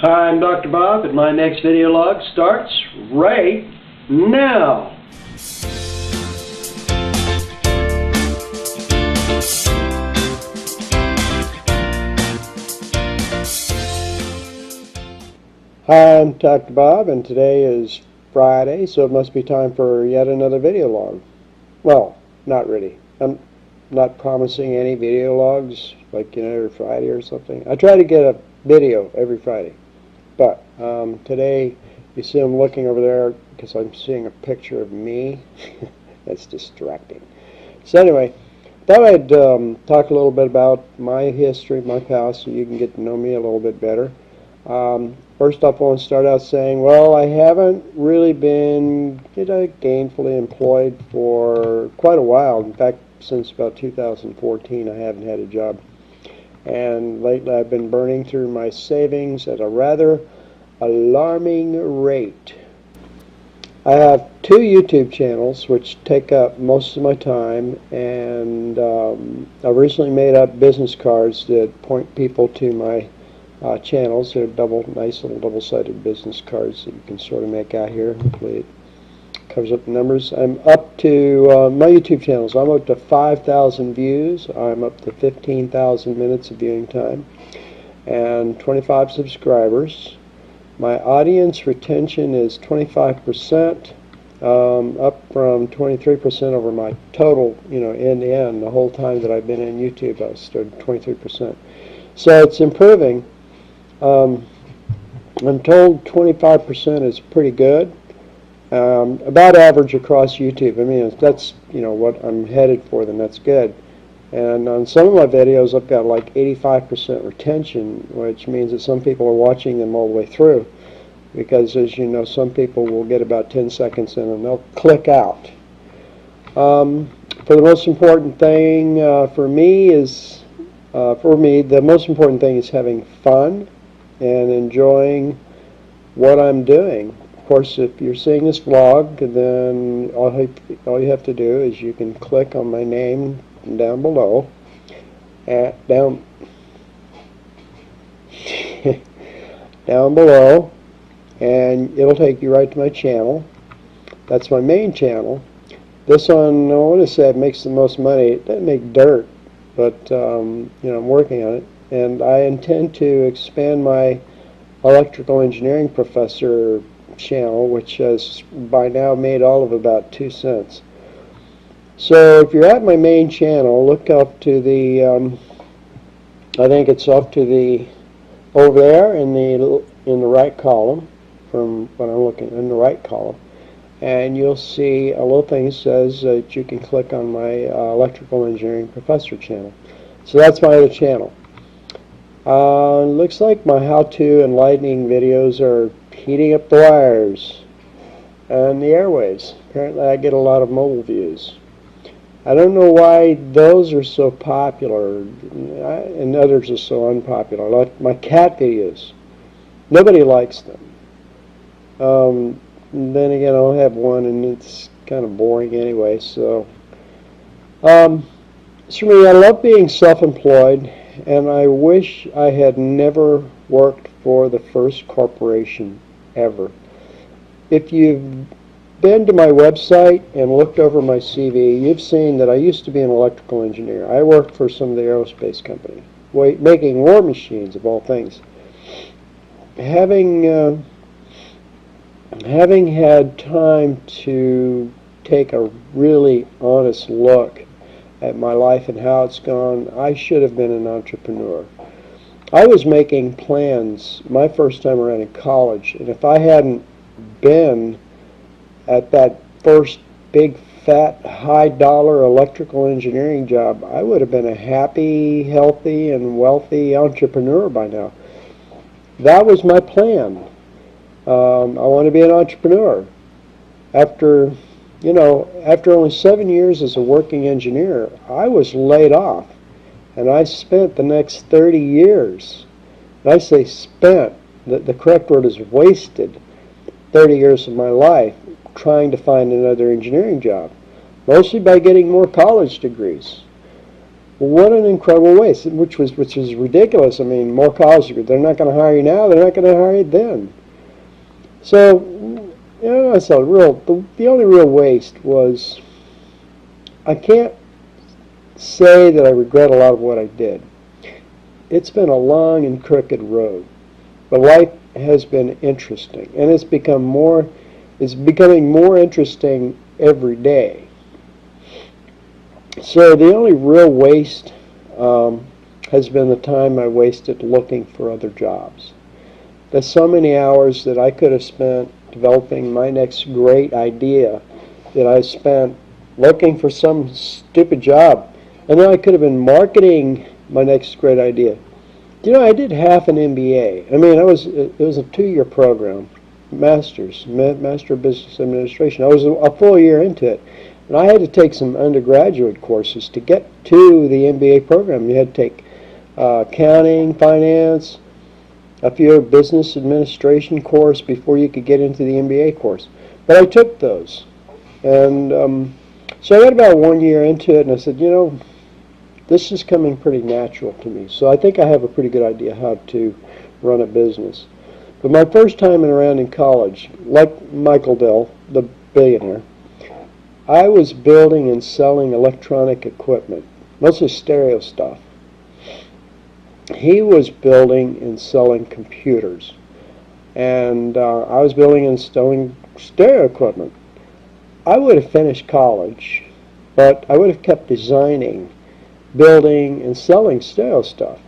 Hi, I'm Dr. Bob, and my next video log starts right now. Hi, I'm Dr. Bob, and today is Friday, so it must be time for yet another video log. Well, not really. I'm not promising any video logs, like, every Friday or something. I try to get a video every Friday. But today, you see I'm looking over there because I'm seeing a picture of me. That's distracting. So anyway, thought I'd talk a little bit about my history, my past, so you can get to know me a little bit better. First off, I want to start out saying, well, I haven't really been gainfully employed for quite a while. In fact, since about 2014, I haven't had a job. And lately I've been burning through my savings at a rather alarming rate. I have two YouTube channels which take up most of my time, and I've recently made up business cards that point people to my channels. They're nice little double-sided business cards that you can sort of make out here. Hopefully it covers up the numbers. I'm up to my YouTube channels. I'm up to 5,000 views. I'm up to 15,000 minutes of viewing time and 25 subscribers. My audience retention is 25%, up from 23% over my total, end to end. The whole time that I've been in YouTube, I started 23%. So it's improving. I'm told 25% is pretty good. About average across YouTube. I mean, if that's what I'm headed for, then that's good. And on some of my videos, I've got like 85% retention, which means that some people are watching them all the way through. Because, as you know, some people will get about 10 seconds in and they'll click out. For the most important thing for me, the most important thing is having fun and enjoying what I'm doing. Of course, if you're seeing this vlog, then all you have to do is you can click on my name down below, down below, and it'll take you right to my channel. That's my main channel. This one, I want to say it makes the most money. It doesn't make dirt, but I'm working on it, and I intend to expand my electrical engineering professor channel, which has by now made all of about 2 cents. So if you're at my main channel, look up to the I think it's up to the over there in the right column, from what I'm looking in the right column, and you'll see a little thing that says that you can click on my electrical engineering professor channel. So that's my other channel. Looks like my how-to enlightening videos are heating up the wires and the airwaves. Apparently I get a lot of mobile views. I don't know why those are so popular and others are so unpopular. Like my cat videos. Nobody likes them. Then again, I'll have one and it's kind of boring anyway. So, for me, I love being self-employed, and I wish I had never worked for the first corporation ever. If you've been to my website and looked over my CV, you've seen that I used to be an electrical engineer. I worked for some of the aerospace company, making war machines of all things. Having had time to take a really honest look at my life and how it's gone, I should have been an entrepreneur. I was making plans my first time around in college, and if I hadn't been at that first big fat high dollar electrical engineering job, I would have been a happy, healthy, and wealthy entrepreneur by now. That was my plan. I want to be an entrepreneur. After only 7 years as a working engineer, I was laid off, and I spent the next 30 years, and I say spent, the correct word is wasted, 30 years of my life trying to find another engineering job, mostly by getting more college degrees. What an incredible waste, which is ridiculous. I mean, more college degrees. They're not going to hire you now. They're not going to hire you then. So, the only real waste was, I can't say that I regret a lot of what I did. It's been a long and crooked road, but life has been interesting, and it's becoming more interesting every day. So the only real waste has been the time I wasted looking for other jobs. There's so many hours that I could have spent developing my next great idea that I spent looking for some stupid job. And then I could have been marketing my next great idea. You know, I did half an MBA. I mean, it was a 2-year program, Master of Business Administration. I was a full year into it. And I had to take some undergraduate courses to get to the MBA program. You had to take accounting, finance, a few business administration course before you could get into the MBA course. But I took those. And so I got about 1 year into it, and I said, you know, this is coming pretty natural to me. So I think I have a pretty good idea how to run a business. But my first time around in college, like Michael Dell, the billionaire, I was building and selling electronic equipment, mostly stereo stuff. He was building and selling computers, and I was building and selling stereo equipment. I would have finished college, but I would have kept designing, building, and selling stereo stuff.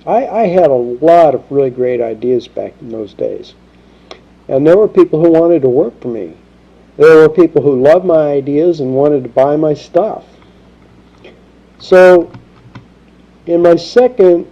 I had a lot of really great ideas back in those days, and there were people who wanted to work for me. There were people who loved my ideas and wanted to buy my stuff. So in my second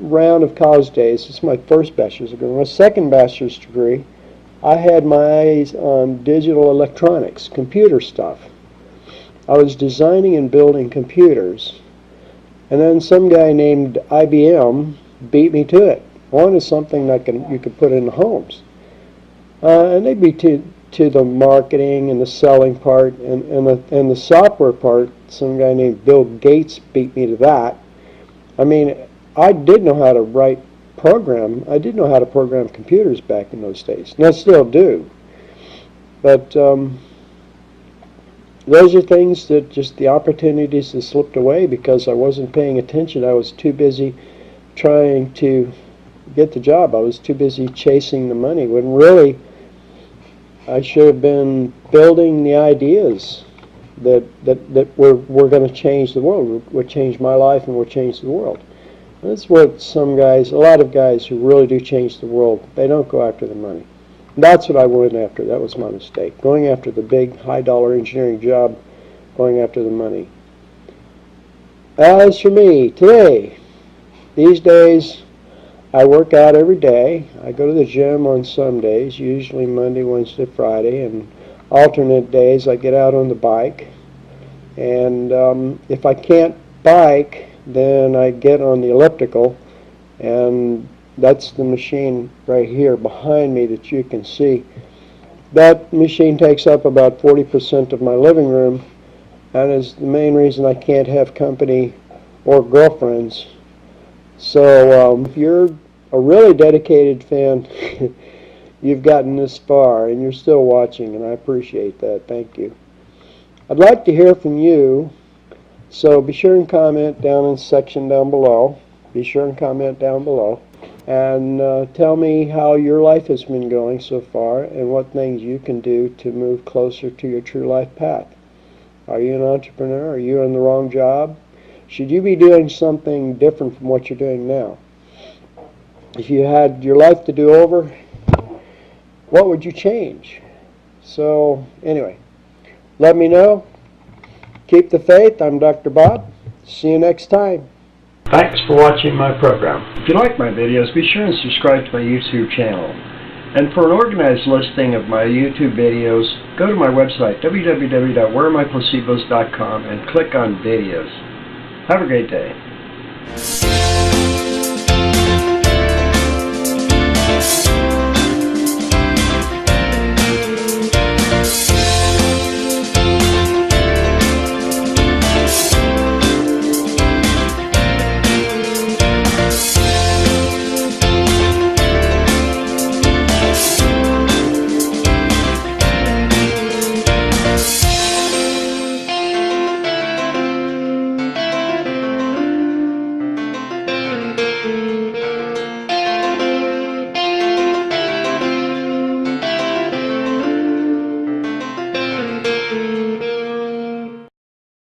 round of college days, it's my first bachelor's degree. My second bachelor's degree, I had my eyes on digital electronics, computer stuff. I was designing and building computers, and then some guy named IBM beat me to it. Wanted something that you could put in the homes. And they beat to the marketing and the selling part and the software part. Some guy named Bill Gates beat me to that. I mean, I did know how to program. I did know how to program computers back in those days, and I still do. But those are things that just the opportunities that slipped away because I wasn't paying attention. I was too busy trying to get the job. I was too busy chasing the money when really I should have been building the ideas that were going to change the world, would change my life and would change the world. And that's what a lot of guys who really do change the world, they don't go after the money. And that's what I went after. That was my mistake. Going after the big, high-dollar engineering job, going after the money. As for me, these days, I work out every day. I go to the gym on some days, usually Monday, Wednesday, Friday, and alternate days I get out on the bike. And if I can't bike, then I get on the elliptical, and that's the machine right here behind me that you can see. That machine takes up about 40% of my living room, and is the main reason I can't have company or girlfriends. So if you're a really dedicated fan, you've gotten this far and you're still watching, and I appreciate that. Thank you. I'd like to hear from you, so be sure and comment down in the section down below. Be sure and comment down below and tell me how your life has been going so far and what things you can do to move closer to your true life path. Are you an entrepreneur? Are you in the wrong job? Should you be doing something different from what you're doing now? If you had your life to do over, what would you change? So anyway, let me know. Keep the faith. I'm Dr. Bob. See you next time. Thanks for watching my program. If you like my videos, be sure and subscribe to my YouTube channel. And for an organized listing of my YouTube videos, go to my website, www.wherearemyplacebos.com, and click on videos. Have a great day.